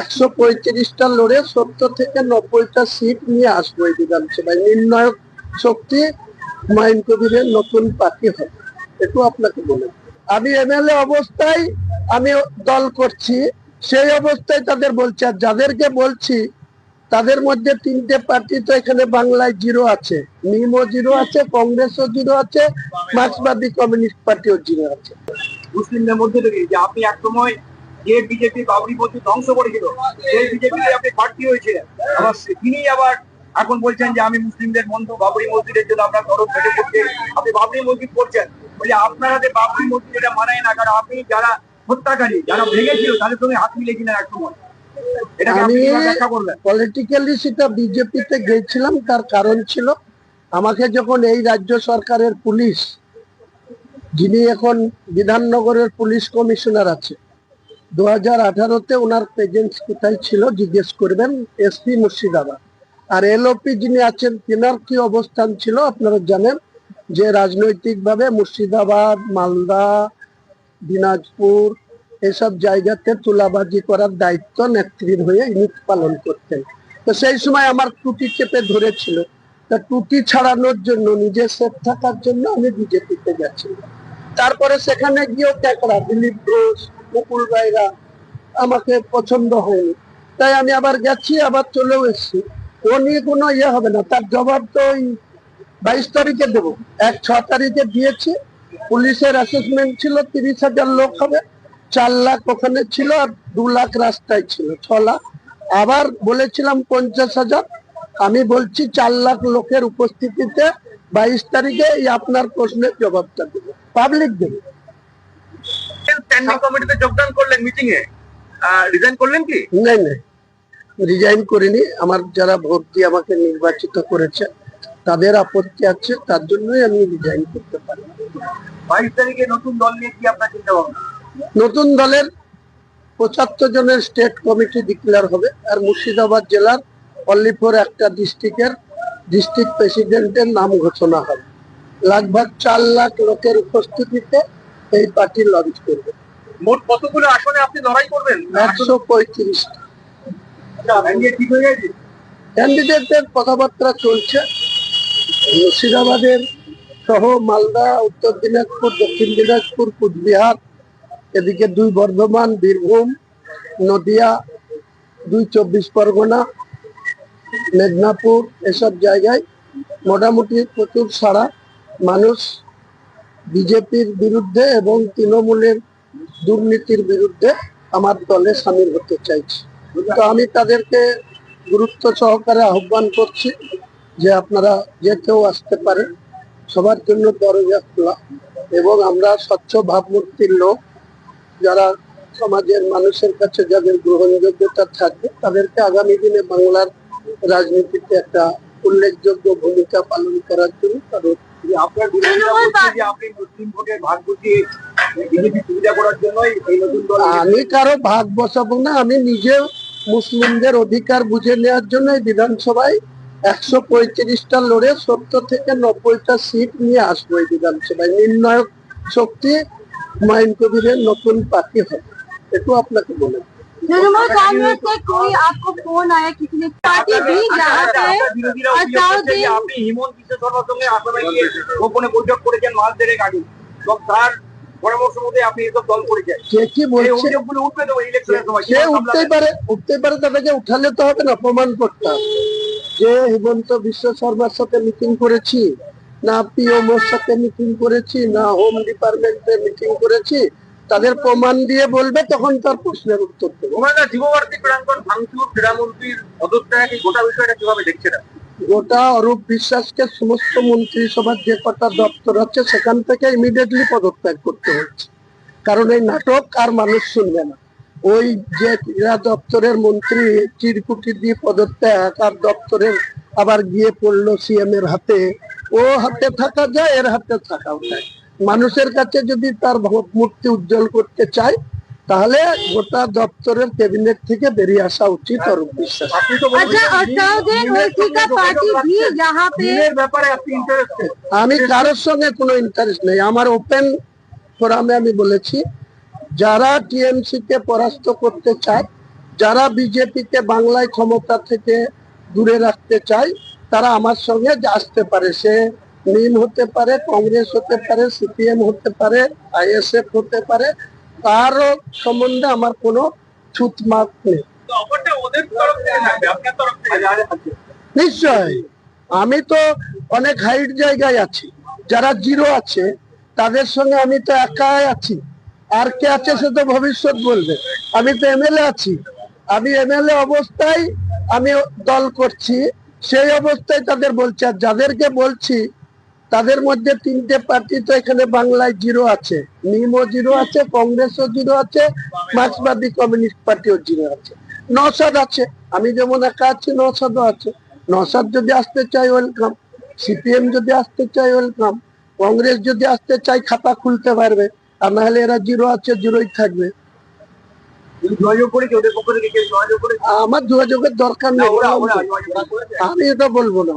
135টা লড়ে 70 থেকে 90টা সিট নিয়ে আসবো এই বিধানসভায়। নির্ণায়ক শক্তি হুমায়ুন কবিরের নতুন পার্টি হবে, একটু আপনাকে বলে। আমি এমএলএ অবস্থায় আমি দল করছি, সেই অবস্থায় তাদের বলছি। আর যাদেরকে বলছি তাদের মধ্যে 3টে পার্টি তো এখানে বাংলায় জিরো আছে, মিমও জিরো আছে, কংগ্রেসও জিরো আছে, মার্ক্সবাদী কমিউনিস্ট পার্টিও জিরো আছে। মুসলিমদের মধ্যে থেকে যে আপনি একসময় যে বিজেপি বাবরি মসজিদ ধ্বংস করেছিল সেই বিজেপিতে আপনি প্রার্থী হয়েছিলেন, আবার তিনি আবার এখন বলছেন যে আমি মুসলিমদের বন্ধু, বাবরি মসজিদের জন্য আপনার তরফ ফেটে পড়ছে, আপনি বাবরি মসজিদ করছেন। বলে আপনারা যে বাবরি মসজিদ এটা মানায় না, কারণ আপনি যারা হত্যাকারী, যারা ভেঙেছিল তাদের সঙ্গে হাত মিলিয়েছিলেন একসময়। আমি পলিটিক্যালি সেটা বিজেপিতে গেছিলাম, তার কারণ ছিল আমাকে যখন এই রাজ্য সরকারের পুলিশ, যিনি এখন বিধাননগরের পুলিশ কমিশনার আছে, 2018-তে ওনার প্রেজেন্স কোথায় ছিল জিজ্ঞেস করবেন, এসপি মুর্শিদাবাদ। আর এলওপি যিনি আছেন তেনার কি অবস্থান ছিল আপনারা জানেন, যে রাজনৈতিকভাবে মুর্শিদাবাদ, মালদা, দিনাজপুর এসব জায়গাতে তুলাবাজি করার দায়িত্ব নেত্রীর হয়ে ইনি পালন করতেন। তো সেই সময় আমার টুটি চেপে ধরেছিল, তা টুটি ছাড়ানোর জন্য, নিজের সেফ থাকার জন্য আমি বিজেপিতে গেছিলাম। তারপরে সেখানে গিয়েও ট্যাকরা দিলীপ ঘোষ, মুকুল রায়রা আমাকে পছন্দ হয়নি, তাই আমি আবার গেছি, আবার চলেও এসেছি। ও নিয়ে কোনো ইয়ে হবে না, তার জবাব তো ওই 22 তারিখে দেবো। 6 তারিখে দিয়েছি, পুলিশের অ্যাসেসমেন্ট ছিল 30,000 লোক হবে, 4 লাখ ওখানে ছিল, আর 2 লাখ রাস্তায় ছিল, 6 লাখ। আবার বলেছিলাম 50,000, আমি বলছি 4 লাখ লোকের উপস্থিতিতে 22 তারিখে এই আপনার প্রশ্নের জবাবটা দেবে, পাবলিক দেবে। স্ট্যান্ডিং কমিটিতে যোগদান করলেন, মিটিং এ রিজাইন করলেন কি? না, রিজাইন করিনি। আমার যারা ভোট দিয়ে আমাকে নির্বাচিত করেছে তাদের আপত্তি আছে, তার জন্যই আমি রিজাইন করতে পারি। 22 তারিখে নতুন দল নিয়ে কি আপনার চিন্তা ভাবনা? নতুন দলের 75 জনের স্টেট কমিটি ডিক্লেয়ার হবে, আর মুর্শিদাবাদ জেলার অল্লিপুর একটা ডিস্ট্রিক্টের ডিস্ট্রিক্ট প্রেসিডেন্টের নাম ঘোষণা হবে। লাগভগ 4 লাখ লোকের উপস্থিতিতে এই পার্টি লঞ্চ করবে। মোট কতগুলো আসনে আপনি লড়াই করবেন? 135টা। ঠিক হয়ে গেছে, ক্যান্ডিডেটদের কথাবার্তা চলছে। মুর্শিদাবাদের সহ মালদা, উত্তর দিনাজপুর, দক্ষিণ দিনাজপুর, কুচবিহার, এদিকে 2 বর্ধমান, বীরভূম, নদিয়া, 2 24 পরগনা, মেদিনীপুর, এসব জায়গায় মোটামুটি প্রচুর সারা মানুষ বিজেপির বিরুদ্ধে এবং তৃণমূলের দুর্নীতির বিরুদ্ধে আমার দলে সামিল হতে চাইছে। তো আমি তাদেরকে গুরুত্ব সহকারে আহ্বান করছি যে আপনারা যে কেউ আসতে পারেন, সবার জন্য দরজা খোলা, এবং আমরা স্বচ্ছ ভাবমূর্তির লোক, যারা সমাজের মানুষের কাছে যাদের গ্রহণযোগ্যতা থাকবে তাদেরকে আগামী দিনে বাংলার রাজনীতিতে একটা উল্লেখযোগ্য ভূমিকা পালন করার জন্য তাদের। আপনার বিরোধীরা বলছে যে আপনি মুসলিম ভোটের ভাগ বসিয়ে বিজেপি সুবিধা করার জন্যই এই নতুন দল। আমি কারো ভাগ বসাবো না, আমি নিজে মুসলিমদের অধিকার বুঝে নেওয়ার জন্য বিধানসভায় 135টা লড়ে 70 থেকে 90টা সিট নিয়ে আসবো এই বিধানসভায়। নির্ণায়ক শক্তি হুমায়ুন কবিরের নতুন পার্টি হবে, একটু আপনাকে বলে। कांग्रेस से कोई आपको फोन आया किसी ने पार्टी भी जहाँ पे আপনি হিমন্ত বিশ্ব শর্মার সঙ্গে আসামে গিয়ে গোপনে বৈঠক করেছেন মাস দেড়েক আগে, তো তার পরামর্শ মতে আপনি এসব দল করেছেন। কে কি বলছে? অভিযোগগুলো উঠবে তো ইলেকশনের সময়। সে উঠতেই পারে, তাদেরকে উঠালে তো হবে না, প্রমাণ করতে হবে যে হিমন্ত বিশ্ব শর্মার সাথে মিটিং করেছি, না পিএমওর সাথে মিটিং করেছি, না হোম ডিপার্টমেন্টে মিটিং করেছি, তাদের প্রমাণ দিয়ে বলবে, তখন তার প্রশ্নের উত্তর দেবো। যুবভারতী প্রাঙ্গণ ভাঙচুর, ক্রীড়ামন্ত্রীর পদত্যাগ, এই গোটা বিষয়টা কিভাবে দেখছেন? গোটা অরূপ বিশ্বাসকে সমস্ত মন্ত্রিসভার যে কটা দপ্তর আছে সেখান থেকে ইমিডিয়েটলি পদত্যাগ করতে হচ্ছে, কারণ এই নাটক আর মানুষ শুনবে না। ওই যে ক্রীড়া দপ্তরের মন্ত্রী চিরকুটি দিয়ে পদত্যাগ, আর দপ্তরের আবার গিয়ে পড়লো সিএম এর হাতে, ও হাতে থাকা যায়, এর হাতে থাকাও যায়। মানুষের কাছে যদি তার ভাবমূর্তি উজ্জ্বল করতে চায় তাহলে গোটা দপ্তরের ক্যাবিনেট থেকে বেরিয়ে আসা উচিত অরূপ বিশ্বাস। আমি কারোর সঙ্গে কোনো ইন্টারেস্ট নেই, আমার ওপেন ফোরামে আমি বলেছি যারা টিএমসি কে পরাস্ত করতে চায় যারা বিজেপিকে বাংলায় ক্ষমতা থেকে দূরে রাখতে চায় তারা আমার সঙ্গে আসতে পারে। সে নিম হতে পারে, কংগ্রেস হতে পারে, সিপিএম হতে পারে, আইএসএফ হতে পারে, তারও সম্বন্ধে আমার কোনো ছুতমাত নেই। নিশ্চয়, আমি তো অনেক হাইট জায়গায় আছি, যারা জিরো আছে তাদের সঙ্গে আমি তো একাই আছি। আর কে আছে সে তো ভবিষ্যৎ বলবে। আমি তো এমএলএ আছি, আমি এমএলএ অবস্থায় আমি দল করছি, সেই অবস্থায় তাদের বলছি। আর যাদেরকে বলছি তাদের মধ্যে তিনটে পার্টি তো এখানে বাংলায় জিরো আছে, নিমও জিরো আছে, কংগ্রেসও জিরো আছে, মার্ক্সবাদী কমিউনিস্ট পার্টিও জিরো আছে, নওশাদ আছে। আমি যেমন একা আছি, নওশাদও আছে। নওশাদ যদি আসতে চাই ওয়েলকাম, সিপিএম যদি আসতে চাই ওয়েলকাম, কংগ্রেস যদি আসতে চাই খাতা খুলতে পারবে, আর না হলে এরা জিরো আছে, জিরোই থাকবে। যোগাযোগ করেছে ওদের পক্ষ থেকে, কেউ যোগাযোগ করেছে? আমার যোগাযোগের দরকার নেই, আমি এটা বলবো না।